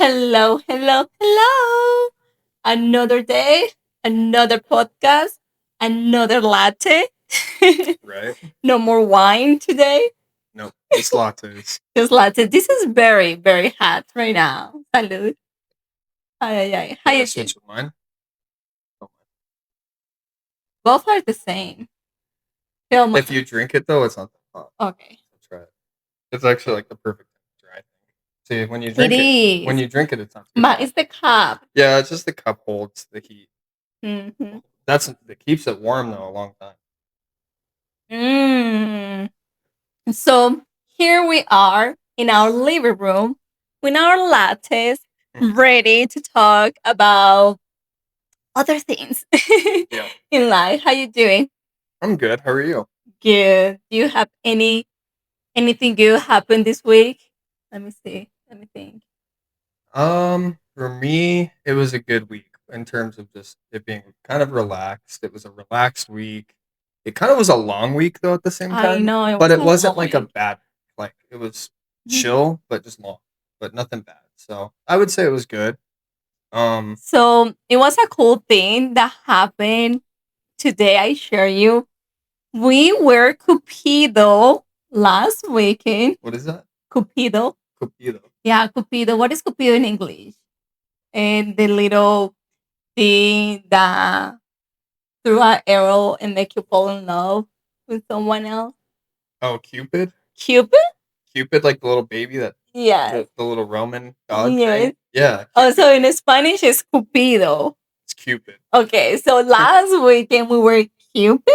Hello, hello, hello. Another day, another podcast, another latte. Right? No more wine today. No, just lattes. Just latte. This is very, very hot right now. Salud. Ay, ay, ay. How Yeah, you doing? switch with mine. Oh, Both are the same. Feel my- if you drink it though, it's not that hot. okay. Try it. It's actually like the perfect temperature, I think. See, when you It drink it, when is. you drink it, it's not too But hot. it's the cup. Yeah, it's just the cup holds the heat. Mm-hmm. That keeps it warm though a long time. Mm. So here we are in our living room with our lattes, ready to talk about other things Yeah, in life. How you doing? I'm good. How are you? Good. Do you have anything good happen this week? Let me see. Let me think. For me, it was a good week in terms of just it being kind of relaxed. It was a relaxed week. It kind of was a long week though at the same I time, know it but was it a wasn't long like a week. bad like it was Mhm. chill but just long, but nothing bad. So I would say it was good. Um, So it was a cool thing that happened today. I share you. We were Cupido last weekend. what is that? Cupido. Cupido. Yeah, Cupido. What is Cupido in English? And the little thing that threw an arrow and make you fall in love with someone else. Oh, Cupid. Cupid? Cupid, like the little baby that Yes. the little Roman god Yes. thing. Yeah. Also in Spanish it's Cupido. It's Cupid. Okay, so last weekend we were Cupid?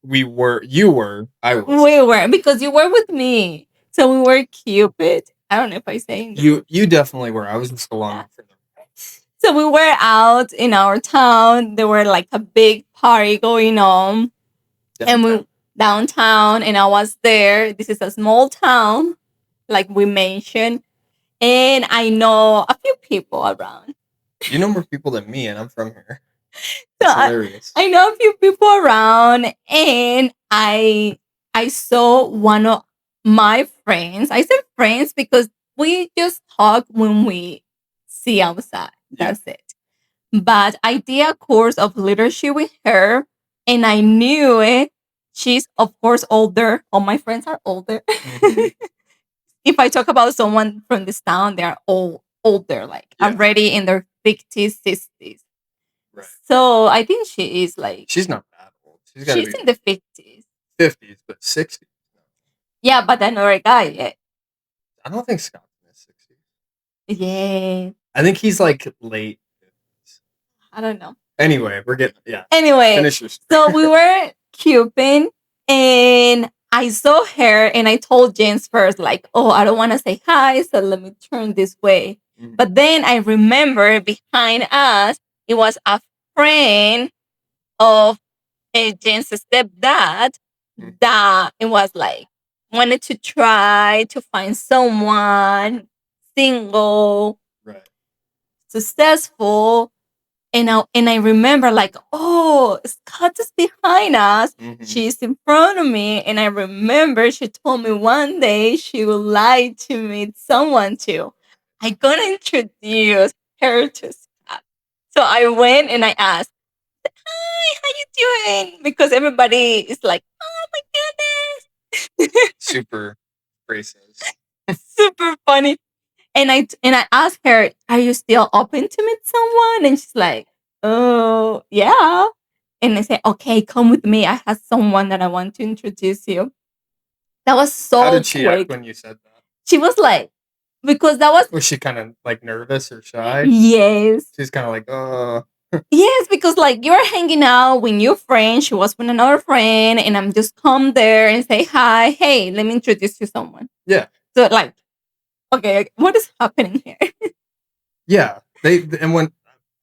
We were. You were. I was. We were because you were with me. So we were Cupid. I don't know if I say You definitely were. I was just along yeah. for the. So we were out in our town. There were like a big party going on. And we downtown and I was there. This is a small town, like we mentioned. And I know a few people around. You know more people than me, and I'm from here. So That's hilarious. I know a few people around and I saw one of my friends. I said friends because we just talk when we see outside. That's it. But I did a course of leadership with her and I knew it. She's of course older. All my friends are older. Mhm. If I talk about someone from this town, they're all older, like Yeah. already in their 50s, 60s. Right. So I think she is like She's not that old. She's got to she's be in the 50s. 50s, but 60s. Yeah, but another guy, yeah. I don't think Scott's in his 60s. Yeah. I think he's like late 50s. I don't know. Anyway, we're getting Anyway, Finish your story. so we were cuping and I saw her and I told James first, like, oh, I don't want to say hi, so let me turn this way. Mhm. But then I remember behind us, it was a friend of James' stepdad Mhm. that it was like wanted to try to find someone single, Right. successful. And I remember like, oh, Scott is behind us. Mhm. She's in front of me. And I remember she told me one day she would like to meet someone too. I gonna introduce her to Scott. So I went and I asked, hi, how you doing? Because everybody is like, oh my goodness. Super braces. Super funny. And I asked her, "Are you still open to meet someone?" And she's like, "Oh, yeah." And I said, "Okay, come with me. I have someone that I want to introduce you." That was so How did she act quick. when you said that? She was like, because that was she kind of like nervous or shy? yes, She's kind of like, yes, because like you're hanging out with your friend. She was with another friend, and I'm just come there and say hi. Hey, let me introduce you to someone. Yeah. So like, okay, what is happening here? Yeah. And when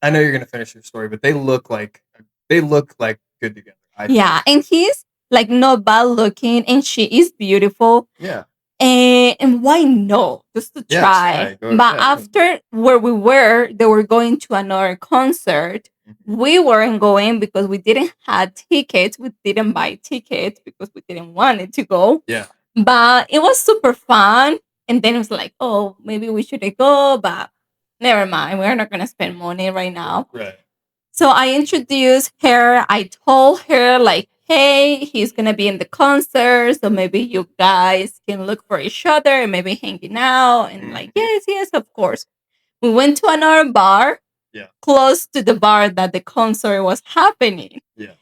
I know you're gonna finish your story, but they look like good together. Yeah, and he's like not bad looking, and she is beautiful. Yeah. And why no? Just to Yeah, try. try. But Yeah. after where we were, they were going to another concert. Mhm. We weren't going because we didn't have tickets. We didn't buy tickets because we didn't want it to go. Yeah. But it was super fun. And then it was like, oh, maybe we shouldn't go. But never mind. We're not gonna spend money right now. Right. So I introduced her. I told her like, hey, he's gonna be in the concert, so maybe you guys can look for each other and maybe hanging out. And like, yes, yes, of course. We went to another bar, Yeah. close to the bar that the concert was happening. Yeah.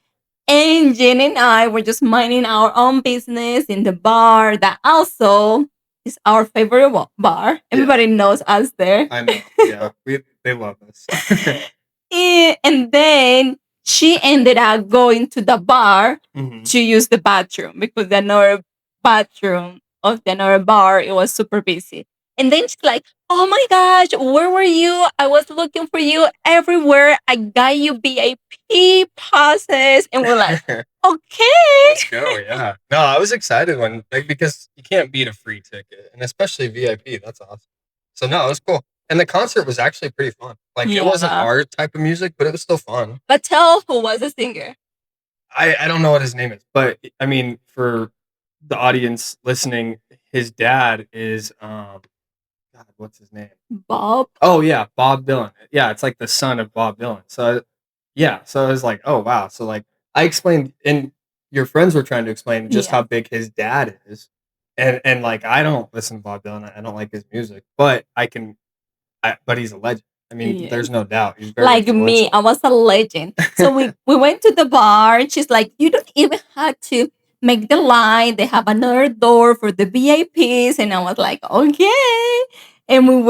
And Jen and I were just minding our own business in the bar that also is our favorite bar. Everybody knows us there. I know. Yeah. They love us. And then she ended up going to the bar to use the bathroom because the another bathroom of the another bar it was super busy. And then she's like, "Oh my gosh, where were you? I was looking for you everywhere. I got you VIP passes." And we're like, "Okay, let's go." Yeah. No, I was excited when because you can't beat a free ticket, and especially VIP. That's awesome. So no, it was cool. And the concert was actually pretty fun. Like it wasn't our type of music, but it was still fun. But tell who was the singer. I don't know what his name is, but I mean for the audience listening, his dad is God, what's his name? Bob. Oh yeah, Bob Dylan. Yeah, it's like the son of Bob Dylan. So yeah, so I was like, oh wow. So like I explained, and your friends were trying to explain just how big his dad is, and like I don't listen to Bob Dylan. I don't like his music, but but he's a legend. I mean, there's no doubt. He's very like me, I was a legend. So we went to the bar. And she's like, you don't even have to make the line. They have another door for the VIPs. And I was like, okay. And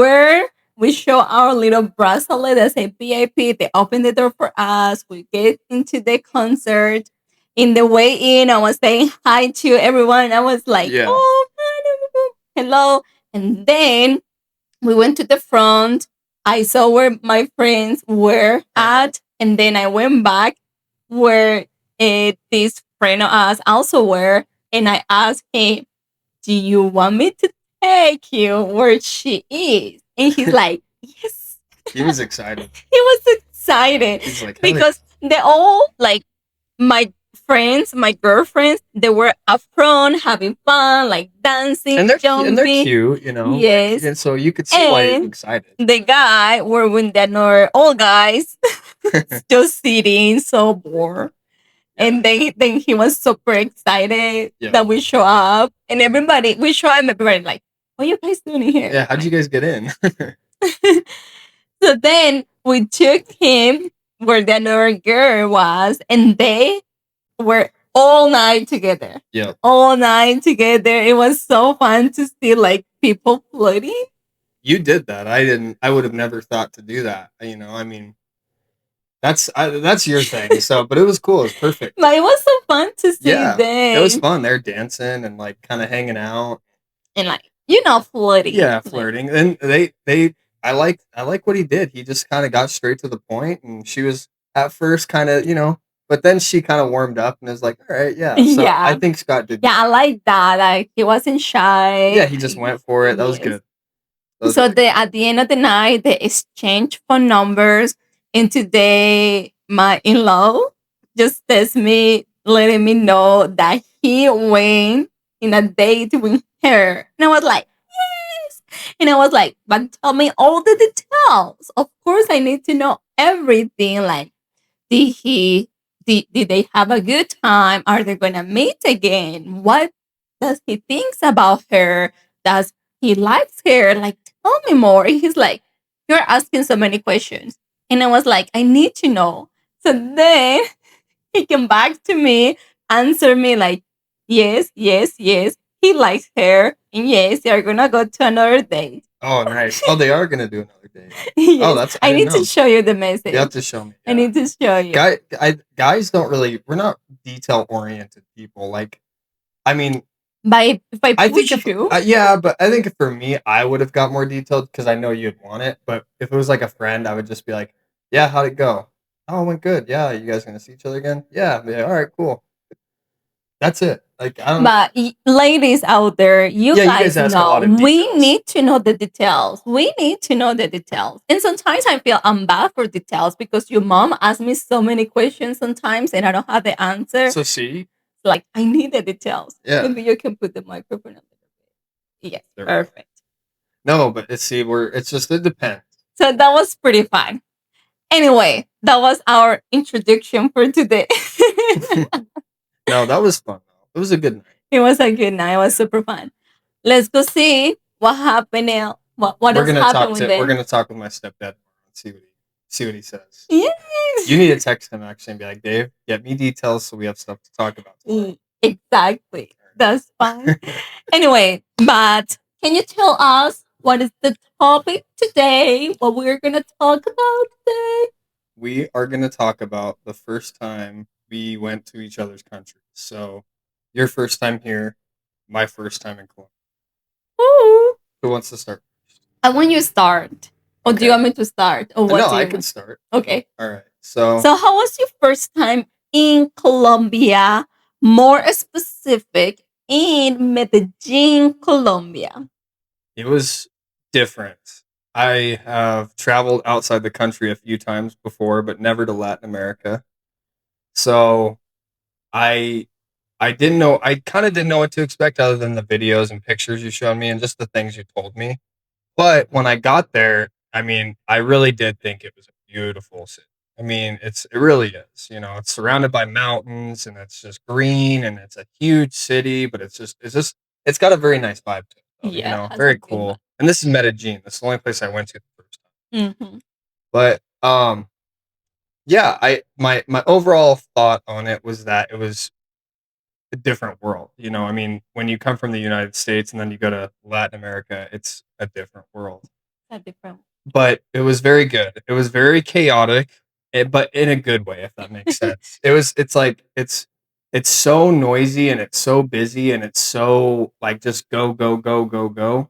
we show our little bracelet that say VIP. They opened the door for us. We get into the concert. In the way in, I was saying hi to everyone. I was like, oh, hello. And then we went to the front. I saw where my friends were at, and then I went back where this friend of us also were, and I asked him, "Do you want me to take you where she is?" And he's like, "Yes." He was excited. He was excited. He's like, because they all like my friends, my girlfriends, they were up front having fun, like dancing, and they're jumping. cute, you know. Yes. And so you could see why you're excited. The guy were with the other old guys just sitting so bored. And then he was super excited that we show up. And everybody, we show up and everybody like, what are you guys doing here? Yeah, how'd you guys get in? So then we took him where the other girl was, and they were all night together. Yeah. All night together. It was so fun to see like people floating. You did that. I didn't. I would have never thought to do that. You know, I mean, that's your thing. So, but it was cool. It was perfect. But it was so fun to see them. It was fun. They're dancing and like kind of hanging out and like flirting. Yeah, flirting. And I like what he did. He just kind of got straight to the point, and she was at first kind of but then she kind of warmed up and was like, all right, yeah. So I think Scott did. Yeah, I like that. Like he wasn't shy. Yeah, he just went for it. That was good. So at the end of the night, they exchanged phone numbers, and today my in-law just texted me, letting me know that he went in a date with her, and I was like, yes. And I was like, but tell me all the details. Of course, I need to know everything. Like, did they have a good time? Are they gonna meet again? What does he thinks about her? Does he likes her? Like, tell me more. And he's like, you're asking so many questions. And I was like, I need to know. So then he came back to me, answer me like, yes, yes, yes. He likes her. And yes, they're gonna go to another date. Oh, nice. Oh, they are gonna do another date. Yes. Oh, that's I need to show you the message. You have to show me. Yeah. I need to show you. Guys don't really. We're not detail oriented people. Like, I mean, if I push you, yeah, but I think for me, I would have got more detailed because I know you'd want it. But if it was like a friend, I would just be like, "Yeah, how'd it go? Oh, it went good. Yeah, you guys gonna see each other again? Yeah, all right, cool. That's it. Like, I don't. But ladies out there, you guys know we need to know the details. We need to know the details. And sometimes I feel I'm bad for details because your mom asks me so many questions sometimes, and I don't have the answer. So see. Like, I need the details. Yeah. Maybe you can put the microphone a little bit. Yes, perfect. No, but see, it's just it depends. So that was pretty fun. Anyway, that was our introduction for today. No, that was fun though. It was a good night. It was a good night. It was super fun. Let's go see what happened now. What We're else gonna happened talk with to we're them? gonna talk with my stepdad and see what he says. Yes. You need to text him actually and be like, Dave, get me details so we have stuff to talk about. Exactly. That's fine. Anyway, but can you tell us what is the topic today? What we're gonna talk about today? We are gonna talk about the first time we went to each other's countries. So your first time here, my first time in Colombia. Ooh. Who wants to start? I want you to start. Or do you want me to start? Or what No, do I you can want? start. Okay. All right. So So how was your first time in Colombia? More specific, in Medellin, Colombia. it was different. I have traveled outside the country a few times before, but never to Latin America. So I I didn't know I kind of didn't know what to expect other than the videos and pictures you showed me and just the things you told me. But when I got there, I mean, I really did think it was a beautiful city. I mean, it really is. You know, it's surrounded by mountains and it's just green and it's a huge city, but it's got a very nice vibe to it. Though, you Yeah, it know, has a very good vibe. cool. And this is Medellin. This is the only place I went to the first time. Mm-hmm. But yeah, my overall thought on it was that it was a different world. You know, I mean, when you come from the United States and then you go to Latin America, it's a different world. A different. But it was very good. It was very chaotic, but in a good way, if that makes sense. It's like it's so noisy and it's so busy and it's so like just go go go go go,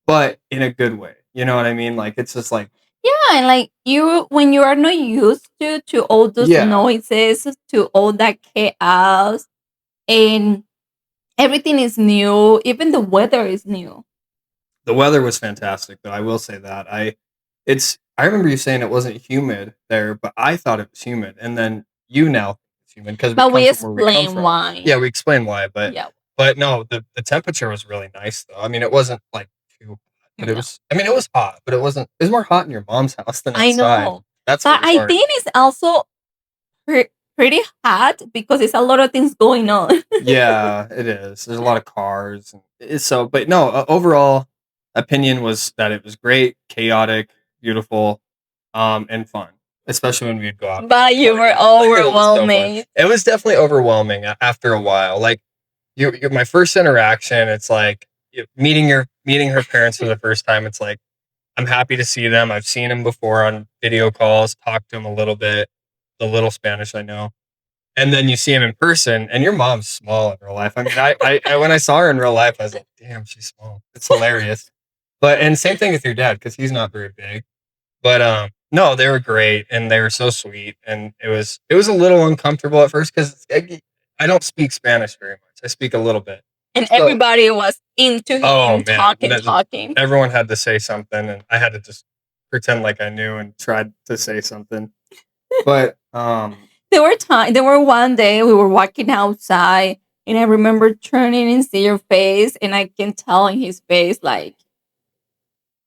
but in a good way. You know what I mean? Like it's just like Yeah, and like you, when you are not used to all those yeah, noises, to all that chaos, and everything is new. Even the weather is new. the weather was fantastic though. I will say that I remember you saying it wasn't humid there, but I thought it was humid, and then you now think it's humid because we But come we from where we come explain from. why. Yeah, we explained why, but Yeah. no, the temperature was really nice though. I mean, it wasn't like too hot, but it No. was. I mean, it was hot, but it wasn't. It was more hot in your mom's house than I outside. know. That's But what was I hard. think it's also pretty hot because it's a lot of things going on. Yeah, it is. There's a lot of cars. So, but no, overall opinion was that it was great, chaotic, beautiful, and fun, especially when we'd go out. But you were It was so fun. overwhelming. It was definitely overwhelming after a while. Like you my first interaction, it's like meeting her parents for the first time. It's like I'm happy to see them. I've seen them before on video calls, talked to them a little bit, the little Spanish I know. And then you see him in person, and your mom's small in real life. I mean, I when I saw her in real life, I was like, damn, she's small. It's hilarious. But and same thing with your dad because he's not very big. But no, they were great and they were so sweet, and it was a little uncomfortable at first because I don't speak Spanish very much. I speak a little bit, And so everybody was into him oh man, talking. everyone had to say something, and I had to just pretend like I knew and tried to say something. But There were one day we were walking outside, and I remember turning and see your face, and I can tell in his face like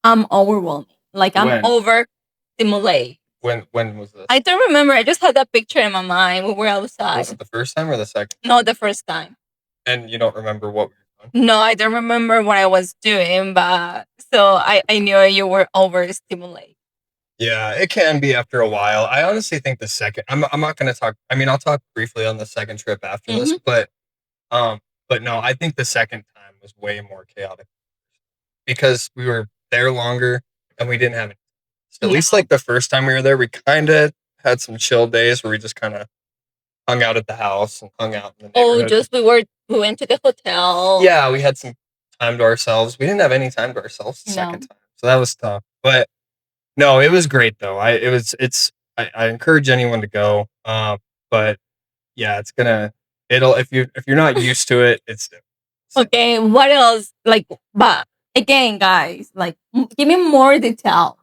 I'm overwhelmed, like I'm when overstimulated. when was this? I don't remember. I just had that picture in my mind. We were Was outside. it the first time or the second? No, the first time. And you don't remember what we were doing? No, I don't remember what I was doing, but so I knew you were overstimulated. Yeah, it can be after a while. I honestly think the second. I'm not going to talk. I mean, I'll talk briefly on the second trip after this, um, but no, I think the second time was way more chaotic because we were there longer and we didn't have any. So at least No. like the first time we were there, we kind of had some chill days where we just kind of hung out at the house and hung out in the Oh, neighborhood. just we went to the hotel. Yeah, we had some time to ourselves. We didn't have any time to ourselves the second time, so that was tough. But no, it was great though. I encourage anyone to go. But yeah, it'll if you're not used to it, it's Okay, what else? Like, but again, guys, like, give me more detail.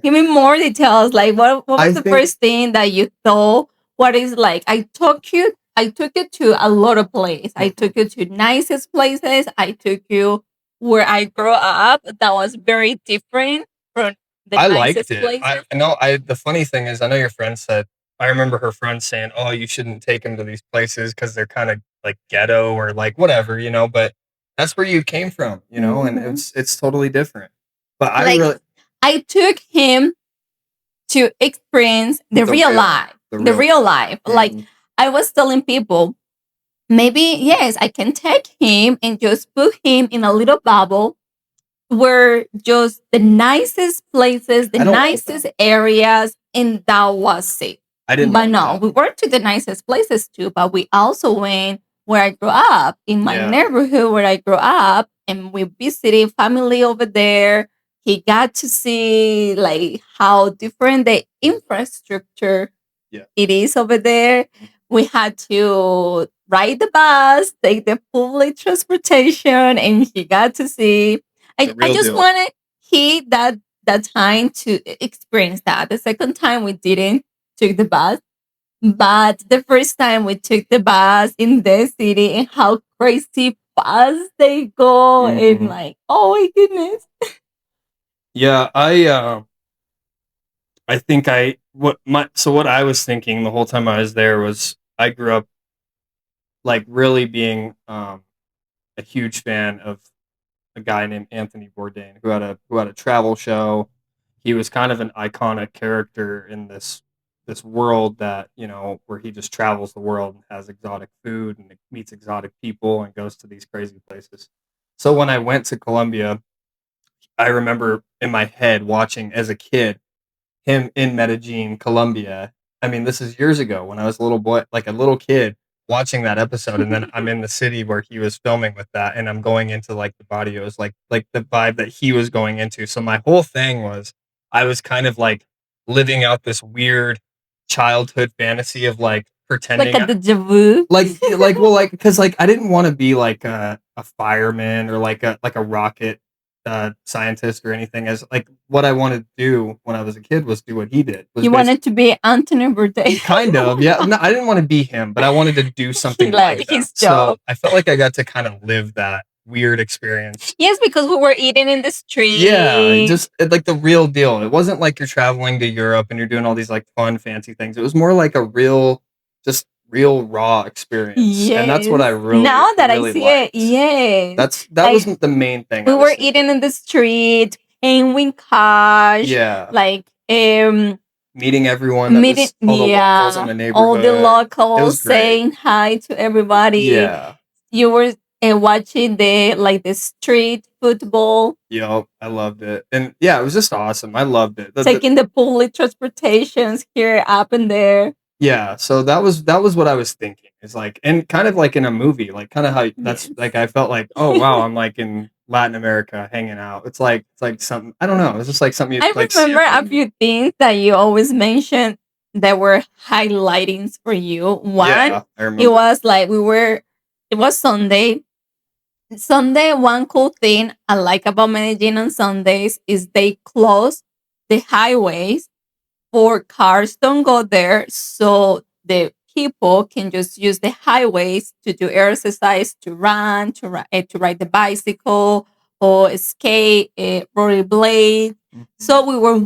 Give me more details. Like, what was the first thing that you thought? What is like? I took you to a lot of places. I took you to nicest places. I took you where I grew up. That was very different from the I nicest liked it. places. I know. The funny thing is, I know your friend said. I remember her friend saying, "Oh, you shouldn't take him to these places because they're kind of like ghetto or like whatever, you know." But that's where you came from, you know, and Mhm. it's totally different. But I Like really I took him to experience the the real real life, the the real real life. Like Mhm. I was telling people, maybe yes, I can take him and just put him in a little bubble were just the nicest places, the I don't want nicest that. areas, and that was it. I didn't But want no, that. we went to the nicest places too, but we also went where I grew up, in my Yeah. neighborhood where I grew up, and we visited family over there. He got to see like how different the infrastructure Yeah. it is over there. We had to ride the bus, take the public transportation, and he got to see. The I real just deal. wanted he that time to experience that. The second time we didn't took the bus, but the first time we took the bus in the city and how crazy fast they go and Mhm. like, oh my goodness. Yeah, I think what I was thinking the whole time I was there was I grew up like really being a huge fan of a guy named Anthony Bourdain who had a travel show. He was kind of an iconic character in this world that, you know, where he just travels the world and has exotic food and meets exotic people and goes to these crazy places. So when I went to Colombia, I remember in my head watching as a kid him in Medellin, Colombia. I mean, this is years ago when I was a little boy, like a little kid, watching that episode, and then I'm in the city where he was filming with that, and I'm going into like the barrios, like the vibe that he was going into. So my whole thing was, I was kind of like living out this weird childhood fantasy of like Like pretending a deja vu. like because like I didn't want to be like a fireman or like a rocket scientist or anything. As like what I wanted to do when I was a kid was do what he did. Was You basically wanted to be Anthony Bourdain. kind of, yeah. No, I didn't want to be him, but I wanted to do He something like like that. his So job. I felt like I got to kind of live that weird experience. Yes, because we were eating in the Yeah, street. just like the real deal. It wasn't like you're traveling to Europe and you're doing all these like fun, fancy things. It was more like a real, just real raw experience, and that's what Yes. I really, Now that I really see it, liked. yes. That Like wasn't the main thing we I was were eating thinking. in the street, paying with cash, Yeah, like meeting everyone that meeting, was all the locals in yeah, the all the neighborhood. It was locals great. saying hi to everybody. Yeah, You were watching the like the street football, yep, I loved it, and yeah, it was just awesome. I loved it. taking the public transportations here, up and there. Yeah, so that was what I was thinking. It's like and kind of like in a movie, like kind of how that's Yes. like I felt like, oh wow, I'm like in Latin America hanging out. It's like something I don't know. It's just like something you I like see remember on a TV. few things that you always mentioned that were highlightings for you. One, Yeah, I it remember. was like it was Sunday. Sunday, one cool thing I like about Medellin on Sundays is they close the highways for cars don't go there. So the people can just use the highways to do exercise, to run, to ride the bicycle or skate, rollerblade. Mhm. So we were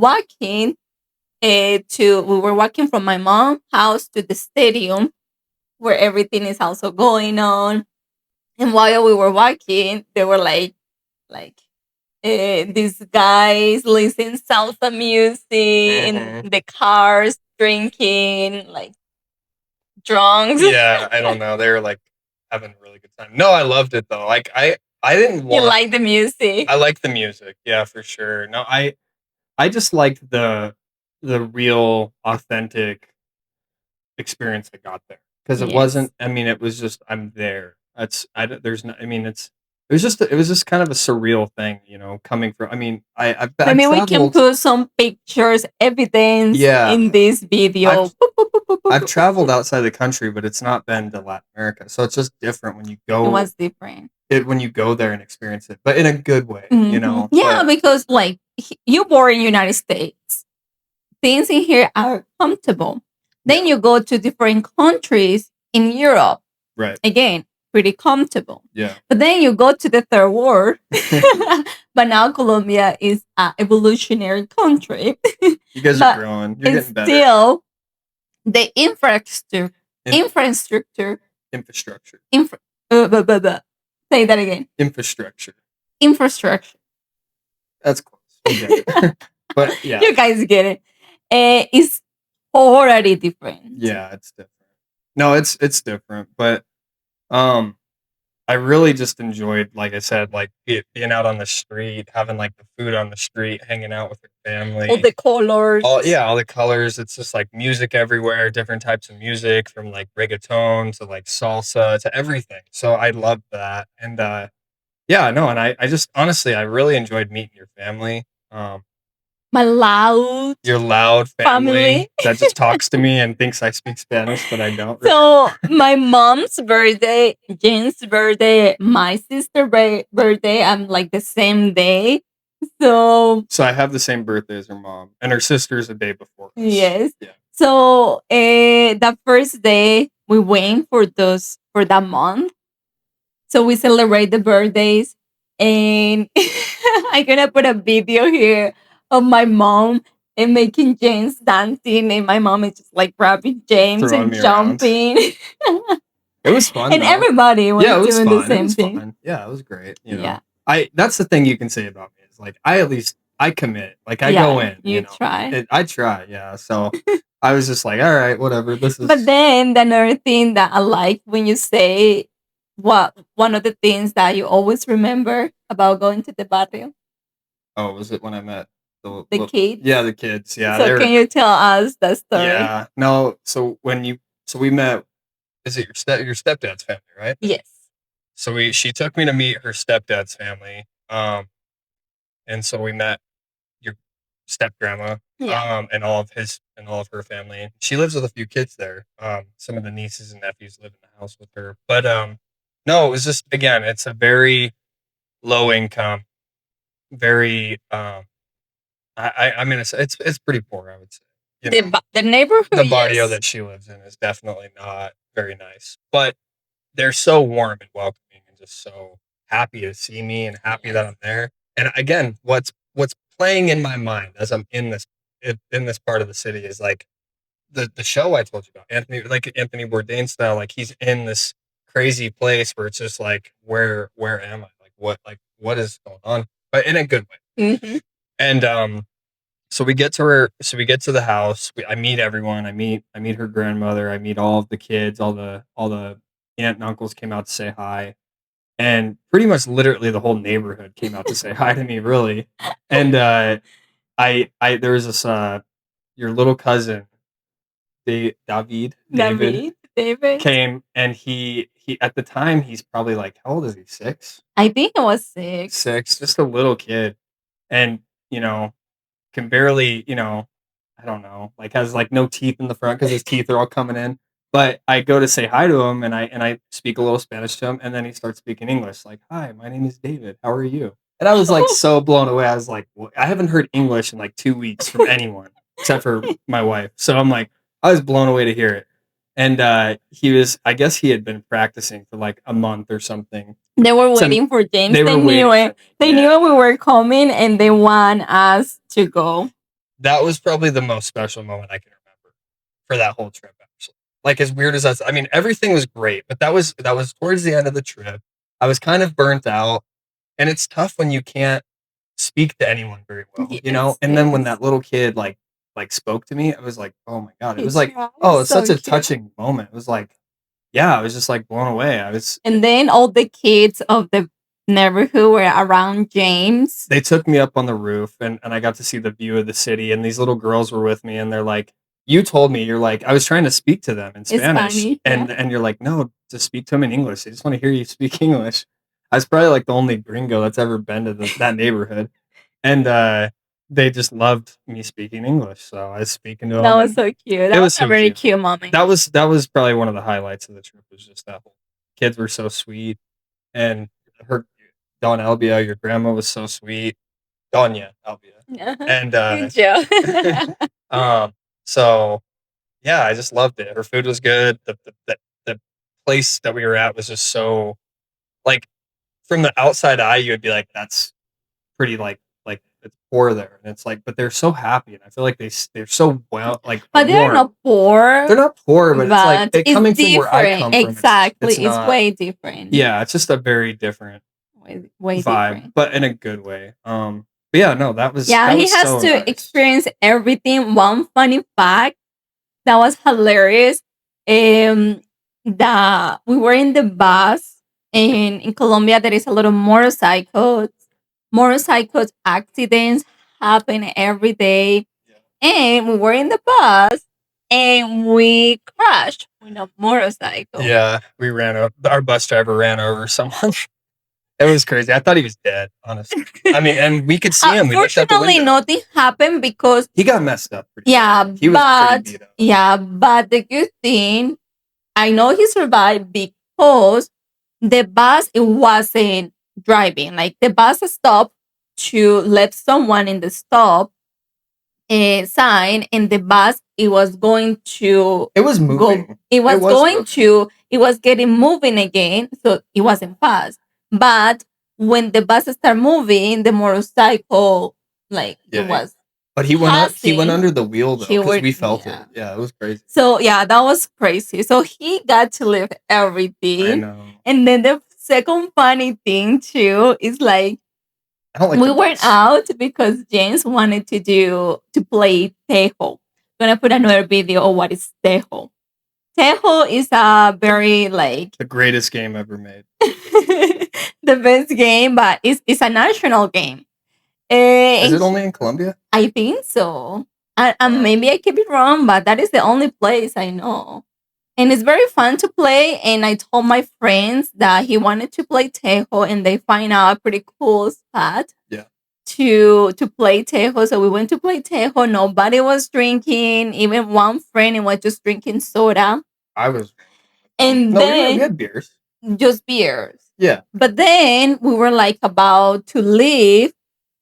walking from my mom's house to the stadium where everything is also going on. And while we were walking, they were like these guys listening salsa music in Mhm. the cars, drinking, like drunks. Yeah, I don't know. They were like having a really good time. No, I loved it though. Like I didn't You want like the music. I like the music. Yeah, for sure. No, I just liked the real authentic experience I got there because it Yes. wasn't. I mean, it was just I'm there. That's I. There's no. I mean, it was just kind of a surreal thing, you know, coming from. I mean, I've Maybe we can traveled. put some pictures, evidence Yeah, in this video. I've I've traveled outside the country, but it's not been to Latin America, so it's just different when you It go was different. it when you go there and experience it, but in a good way, you know. Yeah, But because like you born in United States, things in here are comfortable. Then yeah, you go to different countries in Europe. right. Again, pretty comfortable. Yeah. But then you go to the third world, but now Colombia is an evolutionary country. You guys are But growing. You're it's getting better. still the infrastructure. Infrastructure. Say that again. Infrastructure. Infrastructure. That's close. We get it. But yeah, You guys get it. It's already different. yeah, it's different. No, it's different, but I really just enjoyed, like I said, like being out on the street, having like the food on the street, hanging out with your family. All the colors. All the colors. It's just like music everywhere, different types of music from like reggaeton to like salsa to everything. So I loved that. And yeah, no, and I just honestly I really enjoyed meeting your family. My loud Your loud family family. that just talks to me and thinks I speak Spanish, but I don't. So my mom's birthday, Jane's birthday, my sister's birthday, I'm like the same day. So I have the same birthday as her mom, and her sister's a day before us. yes. Yeah. So the first day we went for that month. So we celebrate the birthdays, and I'm gonna put a video here of my mom and making James dancing, and my mom is just like grabbing James Throwing and me around. jumping. It was fun, and though. everybody was Yeah, it was doing fun. the same It was thing. fun. Yeah, it was great. You know, Yeah. That's the thing you can say about me is like I commit. Like I Yeah, go in. you know, try. I try. Yeah. So I was just like, all right, whatever. This is. But then another thing that I like when you say one of the things that you always remember about going to the barrio, Oh, was it when I met the kids? Yeah, the kids. Yeah. So can you tell us that story? Yeah. No. So we met. Is it your stepdad's family, right? Yes. So she took me to meet her stepdad's family. And so we met your step grandma, Yeah. and all of her family. She lives with a few kids there. Some of the nieces and nephews live in the house with her. But no, it was just again, it's a very low income, very I mean it's pretty poor, I would say. You know, The neighborhood, the barrio yes. that she lives in is definitely not very nice, but they're so warm and welcoming and just so happy to see me and happy that I'm there. And again, what's playing in my mind as I'm in this part of the city is like the show I told you about, Anthony Bourdain style. Like he's in this crazy place where it's just like, where am I? What is going on? But in a good way. Mm-hmm. And so we get to the house. I meet everyone. I meet her grandmother. I meet all of the kids. All the aunt and uncles came out to say hi, and pretty much literally the whole neighborhood came out to say hi to me. Really, and I there was this your little cousin, David came, and he at the time he's probably like, how old is he? 6? I think it was 6. 6, just a little kid, and can barely, I don't know, like has like no teeth in the front because his teeth are all coming in. But I go to say hi to him, and I speak a little Spanish to him, and then he starts speaking English, like, "Hi, my name is David. How are you?" And I was like so blown away. I was like, I haven't heard English in like 2 weeks from anyone except for my wife. So I'm like, I was blown away to hear it. And I guess he had been practicing for like a month or something. They were waiting for James. They knew it. They knew we were coming, and they want us to go. That was probably the most special moment I can remember for that whole trip, actually. Like, as weird as that, I mean, everything was great, but that was towards the end of the trip. I was kind of burnt out, and it's tough when you can't speak to anyone very well, And then when that little kid like spoke to me, I was like, oh my god! It was like, oh, it's such a touching moment. It was like, yeah, I was just like blown away. And then all the kids of the neighborhood were around James. They took me up on the roof, and I got to see the view of the city, and these little girls were with me, and they're like, you told me, you're like, I was trying to speak to them in Spanish, and you're like, no, just speak to them in English. They just want to hear you speak English. I was probably like the only gringo that's ever been to that neighborhood, and they just loved me speaking English. So I was speaking to them. That was so cute. That was a very cute moment. That was probably one of the highlights of the trip. Was just that whole kids were so sweet, and her Don Albia, your grandma was so sweet. Doña Albia, and good job. so yeah, I just loved it. Her food was good. The place that we were at was just so like from the outside eye, you would be like, that's pretty like it's poor there, and it's like, but they're so happy, and I feel like they're so well like But they're warm. not poor. They're not poor, but it's like But it's coming from where I different. come from. Exactly. It's It's not. way different. Yeah, it's just a very different Way vibe, different. but in a good way. But yeah, no, that was Yeah, that he was has so to nice. experience everything. One funny fact that was hilarious. That we were in the bus, and in Colombia there is a lot of motorcycles. Motorcycles accidents happen every day, and we were in the bus, and we crashed with a motorcycle. Yeah, we ran over. Our bus driver ran over someone. It was crazy. I thought he was dead, honestly. I mean, and we could see him. We looked out the Fortunately, window. nothing happened because He got messed up. yeah, bad. He was pretty beat up. yeah, but the good thing, I know he survived because the bus it wasn't driving. Like the bus stopped to let someone in the stop sign, and the bus it was going to It was moving. go. It was going to. It was getting moving again, so it wasn't fast. But when the bus started moving, the motorcycle like it was. But he went passing. under the wheel though, because we felt Yeah. it. Yeah, it was crazy. So yeah, that was crazy. So he got to live I everything. know. And then the second funny thing too is like I don't like we the went bus. out because James wanted to play Tejo. Gonna put another video of what is Tejo. Tejo is a very like The greatest game ever made. the best game, but it's a national game. Is it only in Colombia? I think so. And maybe I could be wrong, but that is the only place I know. And it's very fun to play. And I told my friends that he wanted to play Tejo, and they find out a pretty cool spot. Yeah. To play Tejo. So we went to play Tejo. Nobody was drinking. Even one friend was just drinking soda. I was. And No, then we had beers. Just beers. Yeah. But then we were like about to leave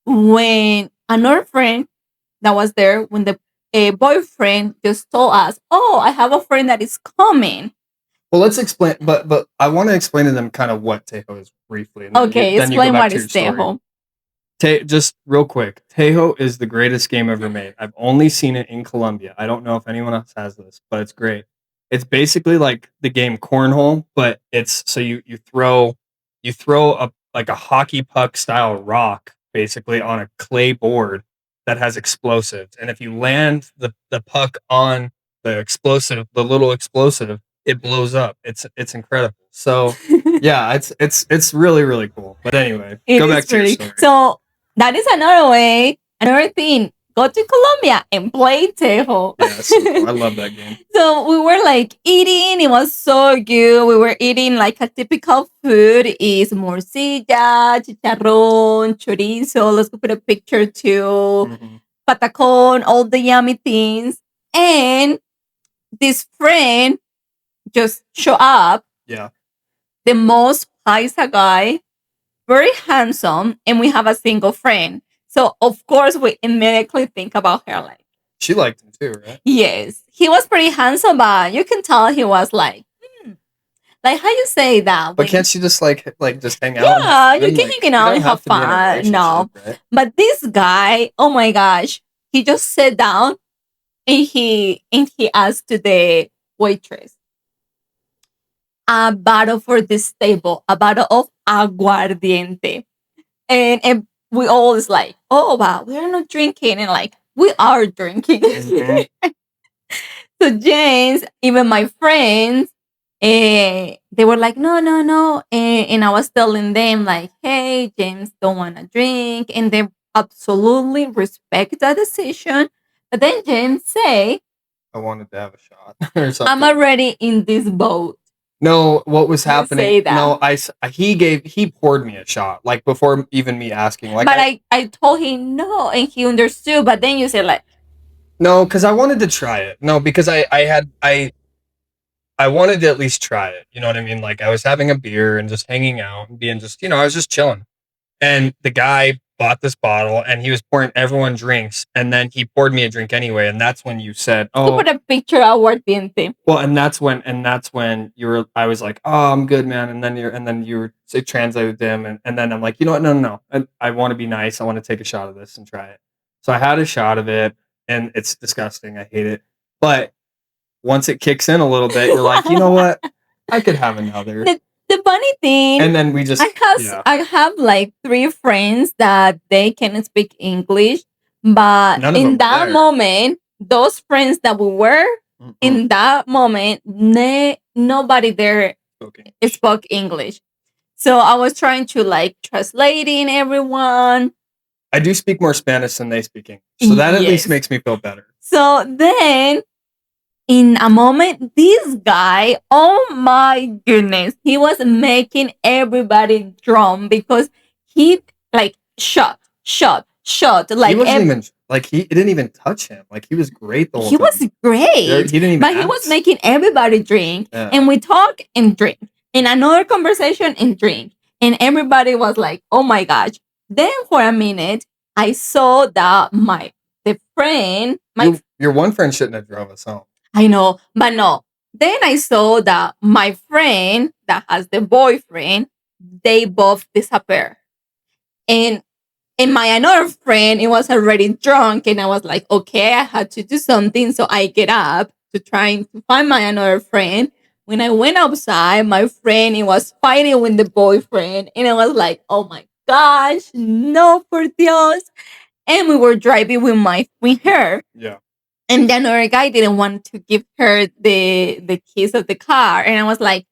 when another friend that was there, when the boyfriend just told us, "Oh, I have a friend that is coming." Well, let's explain, but I want to explain to them kind of what Tejo is briefly. Okay, explain what is Tejo. Just real quick, Tejo is the greatest game ever made. I've only seen it in Colombia. I don't know if anyone else has this, but it's great. It's basically like the game cornhole, but it's so you throw a like a hockey puck style rock basically on a clay board that has explosives, and if you land the puck on the little explosive, it blows up. It's incredible. So yeah, it's really really cool. But anyway, go back to your story. So that is another way, another thing. Go to Colombia and play Tejo. Yeah, so cool. I love that game. So we were like eating. It was so good. We were eating like a typical food is morcilla, chicharrón, chorizo. Let's go put a picture too. Patacón, all the yummy things. And this friend just show up. Yeah. The most paisa guy, very handsome, and we have a single friend. So of course we immediately think about her like she liked him too, right? Yes. He was pretty handsome, but you can tell he was like like how you say that? But can't she just like just hang out? Yeah, you can hang out and have fun. No. Right? But this guy, oh my gosh, he just sat down and he asked to the waitress, a bottle for this table, a bottle of aguardiente. And we all is like, oh wow, we're not drinking, and like we are drinking. So James, even my friends, they were like, no, no, no. And I was telling them like, hey, James don't want to drink. And they absolutely respect that decision. But then James say, I wanted to have a shot or something. I'm already in this boat. No, what was happening? Say that. No, he poured me a shot like before even me asking. Like, but I told him no, and he understood. But then you said like, no, because I wanted to try it. No, because I wanted to at least try it. You know what I mean? Like I was having a beer and just hanging out and being just I was just chilling, and the guy bought this bottle and he was pouring everyone drinks, and then he poured me a drink anyway, and that's when you said, You put a picture of our diente. well, and that's when you were. I was like, "Oh, I'm good, man." And then you were it translated them, and then I'm like, you know what? No. I want to be nice. I want to take a shot of this and try it. So I had a shot of it, and it's disgusting. I hate it. But once it kicks in a little bit, you're like, you know what? I could have another. The funny thing, and then we just I have like 3 friends that they can speak English, but in that moment, those friends that we were in that moment, nobody there spoke English. So I was trying to like translating everyone. I do speak more Spanish than they speak English, so that at least makes me feel better. So then, in a moment, this guy, oh my goodness, he was making everybody drunk because he like shot. Like he wasn't even like it didn't even touch him. Like he was great the whole time. He was great. He didn't even. But he was making everybody drink, and we talk and drink, in another conversation and drink, and everybody was like, "Oh my gosh!" Then for a minute, I saw that your one friend shouldn't have drove us home. I know, but no. Then I saw that my friend that has the boyfriend, they both disappear. And my another friend, it was already drunk, and I was like, okay, I had to do something. So I get up to try to find my another friend. When I went outside, my friend, it was fighting with the boyfriend. And I was like, oh my gosh, no, por Dios. And we were driving with her. Yeah. And the other guy didn't want to give her the keys of the car. And I was like,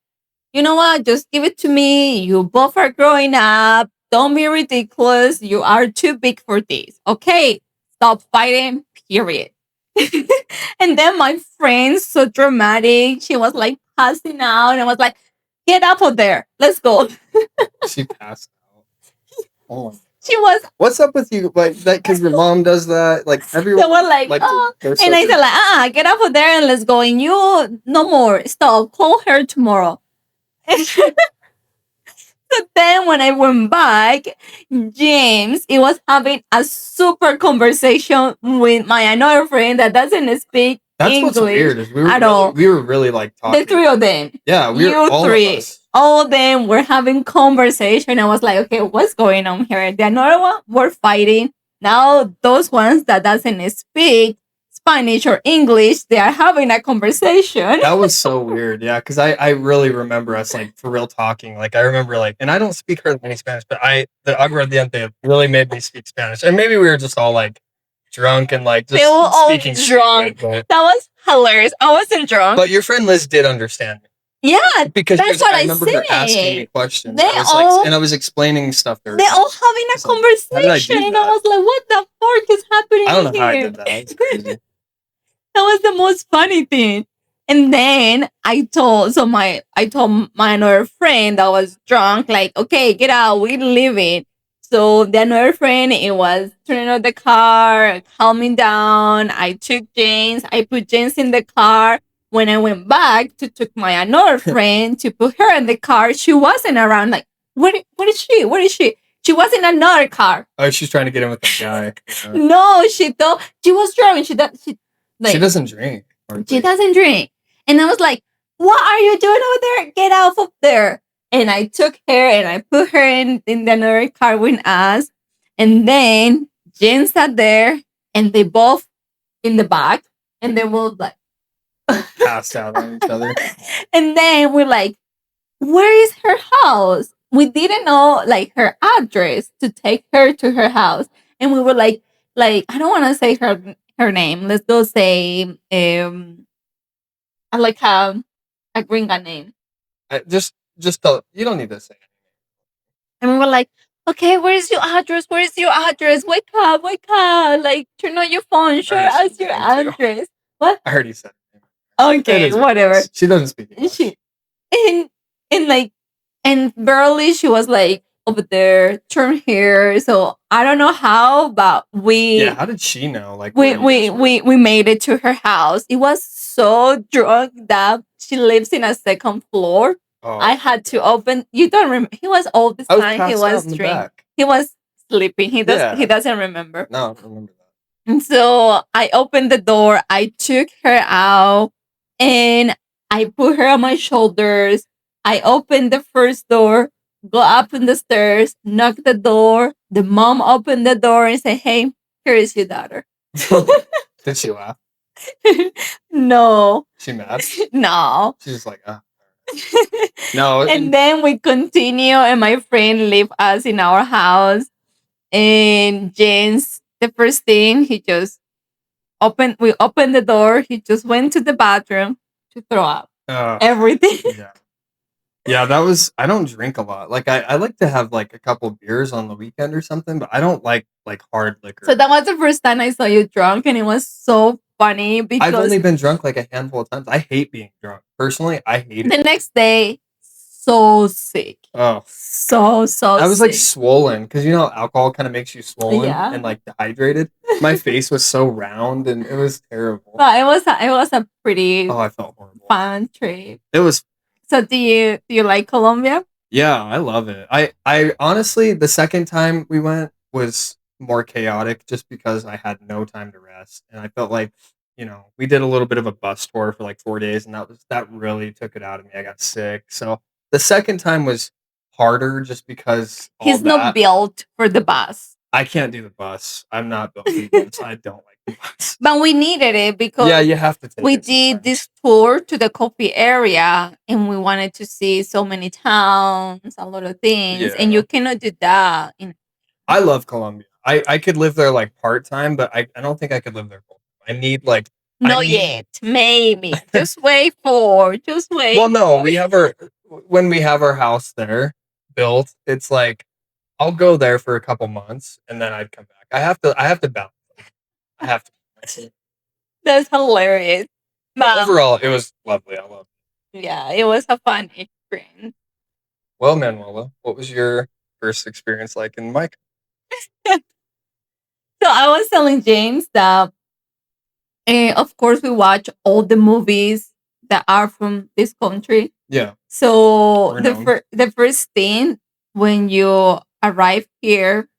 you know what? Just give it to me. You both are growing up. Don't be ridiculous. You are too big for this. Okay? Stop fighting, period. And then my friend, so dramatic, she was like passing out. And I was like, get up of there. Let's go. She passed out. Oh. She was. What's up with you? Like that because your mom does that. Like everyone. They were like, oh. And I said like, get up of there and let's go. And you, no more. Stop. Call her tomorrow. So then when I went back, James, he was having a super conversation with my another friend that doesn't speak English what's weird is at all. We were really like talking. The 3 of them. Yeah, we were all 3. Of us. All of them were having conversation. I was like, okay, what's going on here? The another one were fighting. Now those ones that doesn't speak Spanish or English, they are having a conversation. That was so weird, yeah, because I really remember us like for real talking. Like I remember like, and I don't speak hardly any Spanish, but the aguardiente really made me speak Spanish, and maybe we were just all like drunk and like just they were all speaking drunk. That was hilarious. I wasn't drunk, but your friend Liz did understand me. Yeah, because that's what I remember her asking me questions. And I was explaining stuff to her. They're all having a conversation, and I was like, "What the fuck is happening?" I don't know here? how I did that. That was crazy. That was the most funny thing. And then I told my another friend that was drunk, like, okay, get out, we're leaving. So the another friend, it was turning on the car, calming down. I took James, I put James in the car. When I went back to took my another friend to put her in the car, she wasn't around. Like, what is she? Where is she? She was in another car. Oh, she's trying to get in with the guy. No, she thought she was drunk. She doesn't drink. She doesn't drink. And I was like, what are you doing over there? Get out of there. And I took her and I put her in the another car with us. And then Jen sat there and they both in the back. And they were like, passed out on each other. And then we're like, where is her house? We didn't know like her address to take her to her house. And we were like, I don't want to say her name. Let's go say like a gringa name. Just tell, you don't need to say it. And we were like, okay, where is your address? Where is your address? Wake up. Like, turn on your phone. Show us your address. What? I heard you said it. Okay, whatever. She doesn't speak English. And barely she was like over there, turn here. So I don't know how, but how did she know? Like we made it to her house. It was so drunk that she lives in a second floor. Oh. I had to open. You don't remember? He was all this time. He was drinking. He was sleeping. He doesn't remember. No, I don't remember that. And so I opened the door, I took her out, and I put her on my shoulders. I opened the first door, go up in the stairs, knock the door. The mom opened the door and said, "Hey, here is your daughter." Did she laugh? No. She mad? No. She's just like, ah. No. And then we continue, and my friend leave us in our house. And James, the first thing he just we opened the door. He just went to the bathroom to throw up everything. Yeah. Yeah, that was. I don't drink a lot. Like I like to have like a couple beers on the weekend or something, but I don't like hard liquor. So that was the first time I saw you drunk, and it was so funny because I've only been drunk like a handful of times. I hate being drunk. Personally, I hate it. The next day, so sick. Oh, so I was sick. like swollen because you know alcohol kind of makes you swollen and like dehydrated. My face was so round and it was terrible. But it was a pretty I felt horrible. Fun trip. It was. So do you like Colombia? Yeah, I love it. I honestly, the second time we went was more chaotic just because I had no time to rest. And I felt like, we did a little bit of a bus tour for like 4 days and that really took it out of me. I got sick. So the second time was harder just because he's not built for the bus. I can't do the bus. I'm not built for the bus. I don't like the bus. But we needed it because you have to take we did this tour to the coffee area and we wanted to see so many towns, a lot of things, and you cannot do that. I love Colombia. I could live there like part-time, but I don't think I could live there full-time. I need like not yet. Maybe. Just wait. Well, no, when we have our house there built, it's like I'll go there for a couple months and then I'd come back. I have to balance. I have to. That's hilarious. But overall, it was lovely. I loved it. Yeah, it was a fun experience. Well, Manuela, what was your first experience like in Mike? So I was telling James that, of course, we watch all the movies that are from this country. Yeah. So the first thing when you arrive here,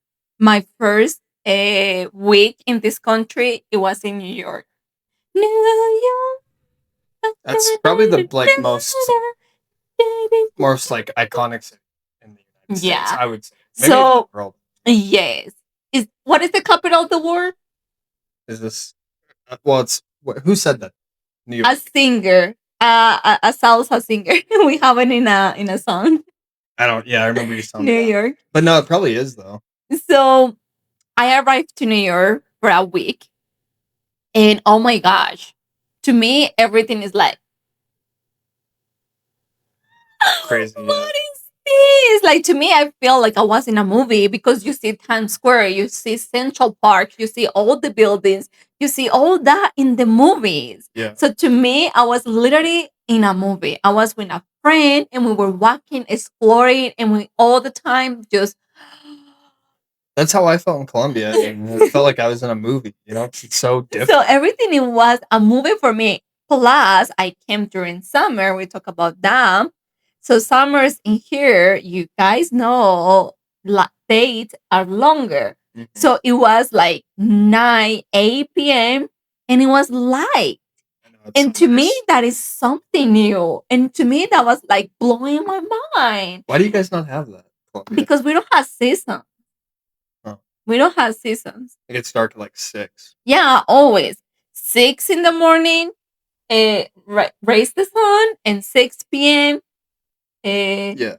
my first week in this country, it was in New York. New York. That's probably the most like iconic city in the United States. I would say. Maybe in the world. Yes. What is the capital of the world? Is this? Well, it's who said that? New York. A singer, a salsa singer. We have it in a song. I remember you telling me New York. But no, it probably is though. So I arrived to New York for a week. And oh my gosh, to me, everything is like crazy. What is this? Like, to me, I feel like I was in a movie because you see Times Square, you see Central Park, you see all the buildings, you see all that in the movies. Yeah. So to me, I was literally in a movie. I was with a friend and we were walking, exploring, and we all the time just. That's how I felt in Colombia. It felt like I was in a movie, It's so different. So everything, it was a movie for me. Plus, I came during summer. We talk about that. So summers in here, you guys know, days are longer. Mm-hmm. So it was like 9, 8 p.m. and it was light. And to me, that is something new. And to me, that was like blowing my mind. Why do you guys not have that? Because we don't have seasons. We don't have seasons. It gets dark at like 6. Yeah, always. 6 in the morning, raise the sun, and 6 p.m. The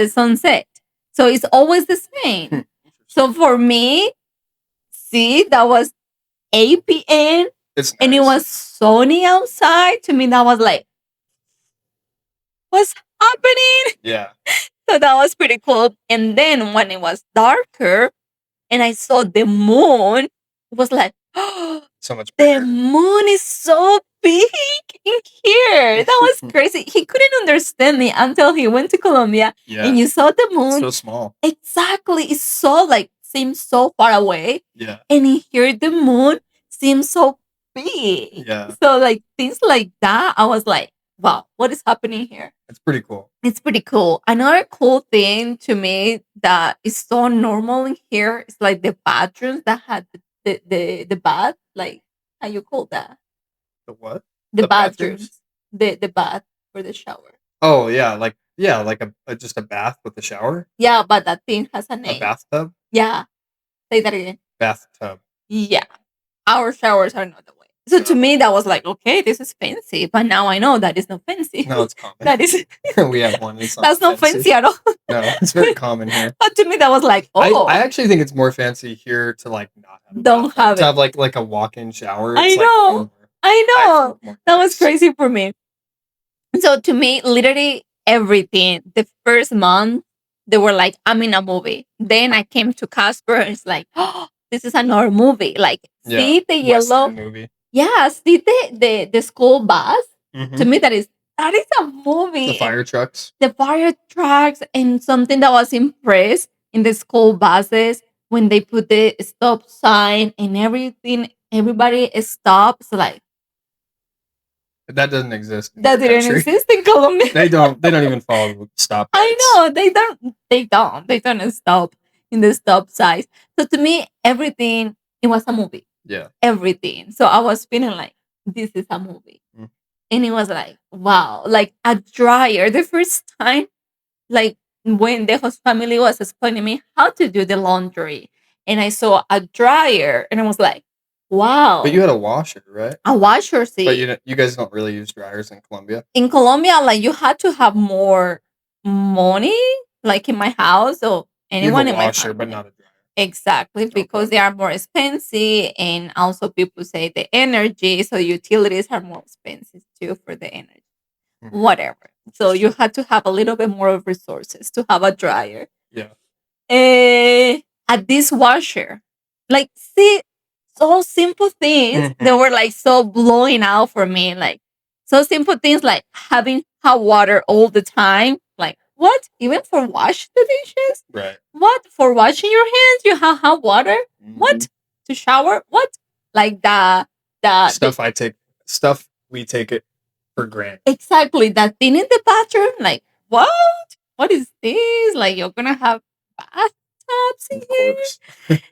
sunset. So it's always the same. So for me, that was 8 p.m. It's nice. And it was sunny outside. To me, that was like, what's happening? Yeah. So that was pretty cool. And then when it was darker and I saw the moon, it was like, oh, so much bigger. The moon is so big in here. That was crazy. He couldn't understand me until he went to Colombia. Yeah. And you saw the moon. It's so small. Exactly. It's so seems so far away. Yeah. And in here, the moon seems so big. Yeah. So things like that, I was like, wow, what is happening here? It's pretty cool. It's pretty cool. Another cool thing to me that is so normal in here is like the bathrooms that had the bath, like how you call that? The what? The The bathrooms? bathrooms. The bath for the shower. Oh yeah, like just a bath with a shower, Yeah, but that thing has a a name. bathtub, Yeah. Say that again. bathtub. Yeah. Our showers are not the way. So to No. me, that was like, okay, this is fancy. But now I know that is not fancy. No, it's common. That is We have one. It's not that's not fancy at all. No, it's very common here. But to me, that was like, oh, I actually think it's more fancy here to like not have a don't bathtub, have to it. have like a walk-in shower. I It's like know. more- I know. more That was nice. crazy for me. So to me, literally everything, the first month, they were like, I'm in a movie. Then I came to Casper and it's like, oh, this is another movie. Like, Yeah, see the yellow. Western movie. Yeah, see the school bus. Mhm. To me, that is a movie. The fire trucks. The fire trucks, and something that was impressed in the school buses when they put the stop sign and everything. Everybody stops. Like That doesn't exist. In that your didn't country. exist in Colombia. They don't even follow stop I lights. know they don't stop in the stop signs. So to me, everything it was a movie. Yeah. Everything. So I was feeling like this is a movie. Mm. And it was like, wow, like a dryer. The first time, like when the host family was explaining me how to do the laundry, and I saw a dryer, and I was like, wow. But you had a washer, right? A washer, see. But you guys don't really use dryers in Colombia. In Colombia, like you had to have more money, like in my house or anyone you have a in washer, my but family. not a dryer. Exactly, because they are more expensive, and also people say the energy, so utilities are more expensive too for the energy. Mhm. Whatever. So you had to have a little bit more of resources to have a dryer. Yeah. A dishwasher. Like, see, so simple things Mhm. that were like so blowing out for me. Like, so simple things like having hot water all the time. Like, what? Even for wash the dishes? Right. What? For washing your hands, you have hot water? Mhm. What? To shower? What? Like the Stuff we take it for granted. exactly that thing in the bathroom. Like, what? What is this? Like, you're gonna have bathtubs in Of here? course.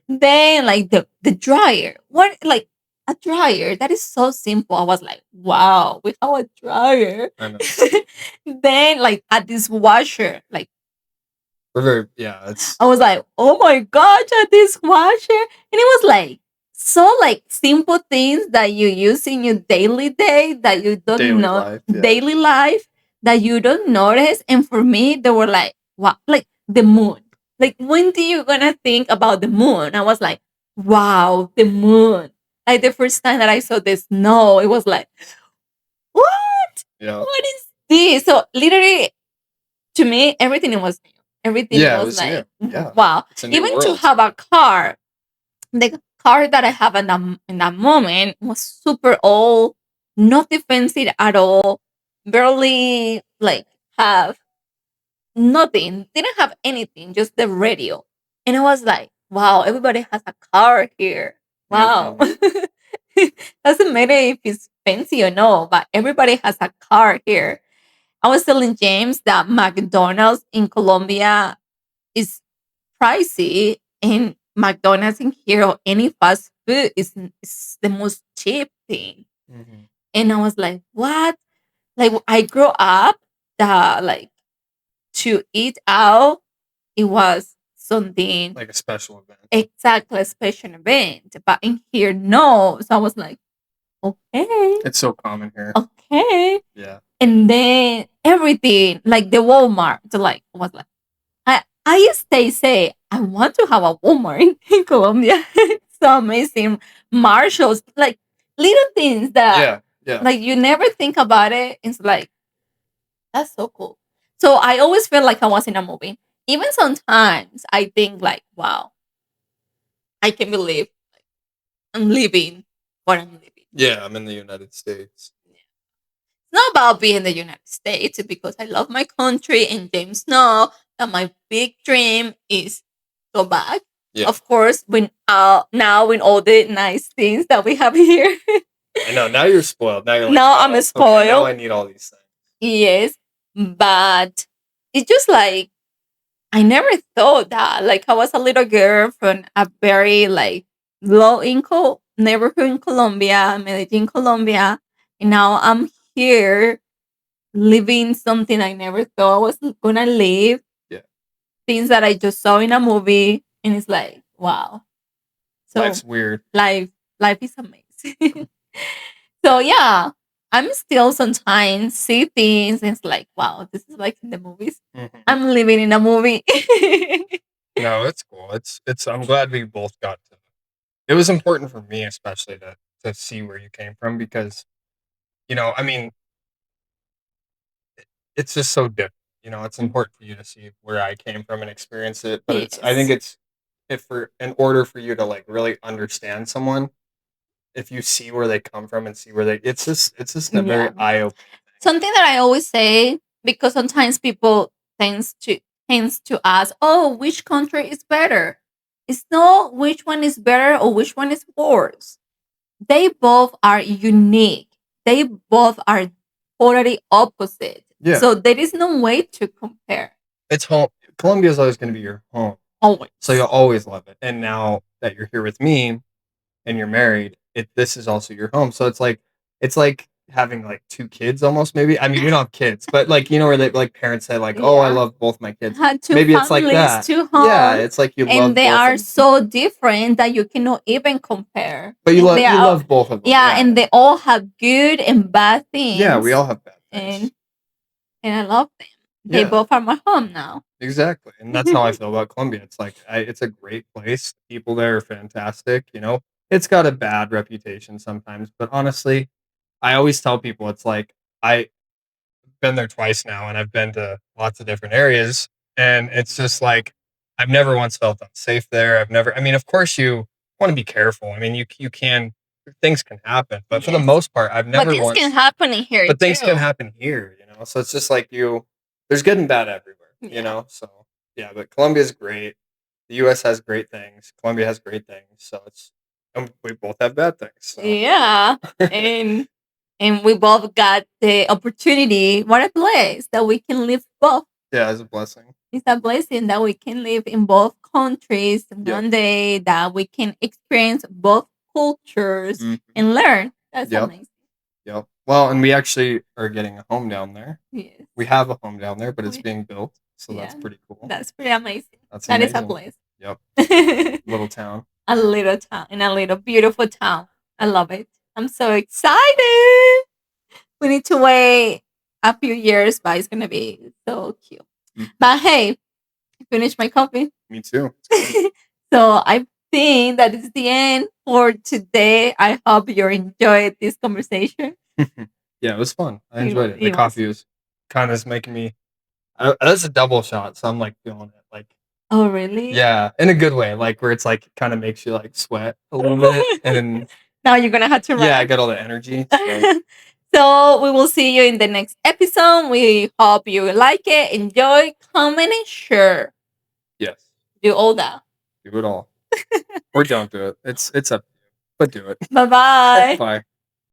Then, like the dryer. What? Like a dryer that is so simple. I was like, wow, we have a dryer. I know. Then, like a dishwasher. Like We're very it's I was like, oh my gosh, a dishwasher, and it was like so like simple things that you use in your daily day that you don't daily know life. Yeah. daily life that you don't notice. And for me, they were like, wow, like the moon. Like, when do you gonna think about the moon? I was like, wow, the moon. Like the first time that I saw the snow, it was like, what? Yeah. What is this? So literally, to me, everything was new. Everything Yeah, it was was like, new. Yeah. wow. It's a new Even to world. have a car, the car that I have in that moment was super old, not defensive at all, barely like have nothing, didn't have anything, just the radio. And I was like, wow, everybody has a car here. Wow. Doesn't matter if it's fancy or no, but everybody has a car here. I was telling James that McDonald's in Colombia is pricey, and McDonald's in here or any fast food is the most cheap thing. Mhm. And I was like, what? Like, I grew up that like to eat out, it was something Like a special event. exactly a special event. But in here, no. So I was like, okay, It's so common here. okay. Yeah. And then everything, like the Walmart, like was like I used to say I want to have a Walmart in Colombia. It's so amazing. Marshalls, like little things that Yeah. like you never think about it. It's like that's so cool. So I always feel like I was in a movie. Even sometimes I think like, wow, I can believe I'm living what I'm living. Yeah, I'm in the United States. It's not about being in the United States because I love my country, and James know that my big dream is go back. Yeah. Of course, when now with all the nice things that we have here. I know. Now you're spoiled. Now you're like, Now oh, I'm okay, spoiled. now I need all these things. Yes, but it's just like I never thought that. Like I was a little girl from a very like low income neighborhood in Colombia, Medellin, Colombia, and now I'm here living something I never thought I was gonna live. Yeah. Things that I just saw in a movie, and it's like, wow. So Life's weird. life is amazing. So yeah, I'm still sometimes see things and it's like, wow, this is like in the movies. I'm living in a movie. No, it's cool. It's. I'm glad we both got to. It was important for me, especially to see where you came from because, I mean, it's just so different. It's important for you to see where I came from and experience it. But I think Yes. it's if for in order for you to like really understand someone, if you see where they come from and see where it's just a very Yeah. eye opening. Something that I always say, because sometimes people tends to ask, oh, which country is better? It's not which one is better or which one is worse. They both are unique. They both are totally opposite. Yeah. So there is no way to compare. It's home. Colombia is always going to be your home. Always. So you'll always love it. And now that you're here with me and you're married, this is also your home. So it's like having like two kids almost maybe. I mean, you don't have kids, but like where they like parents say like, "Oh, I Yeah. love both my kids." Had two Maybe it's like families, that. two Yeah, homes, it's like you and love they both are of them. so different that you cannot even compare. But you And they are love both of them. yeah, and they all have good and bad things. Yeah, we all have bad things. And I love them. They Yeah. both are my home now. Exactly. And that's how I feel about Colombia. It's like it's a great place. People there are fantastic, It's got a bad reputation sometimes, but honestly, I always tell people it's like I've been there twice now and I've been to lots of different areas and it's just like I've never once felt unsafe there. I mean, of course you want to be careful. I mean, you can things can happen, but for the Yes. most part, I've But never things once can happen in here but things too. can happen here. So it's just like there's good and bad everywhere, Yeah. So yeah, but Colombia's great. The US has great things. Colombia has great things. So and we both have bad things. So. Yeah. And we both got the opportunity. What a place that we can live both. Yeah, it's a blessing. It's a blessing that we can live in both countries one day, that we can experience both cultures and learn. That's amazing. Yep. Well, and we actually are getting a home down there. Yes. We have a home down there, but it's being built. So that's Yeah. pretty cool. That's pretty amazing. That is a place. Yep. Little town. A little town, in a little beautiful town. I love it. I'm so excited. We need to wait a few years, but it's gonna be so cute. But hey, I finished my coffee. Me too. So I think that is the end for today. I hope you enjoyed this conversation. Yeah, it was fun. I enjoyed it. The coffee was kind of making me. That's a double shot, so I'm like feeling it. Like, oh really? Yeah, in a good way, like where it's like kind of makes you like sweat a little bit, and then now you're gonna have to run. Yeah, I got all the energy. So we will see you in the next episode. We hope you like it, enjoy, comment, and share. Yes. Do all that. Do it all. Or don't do it. It's up to you. But do it. Bye-bye. Bye.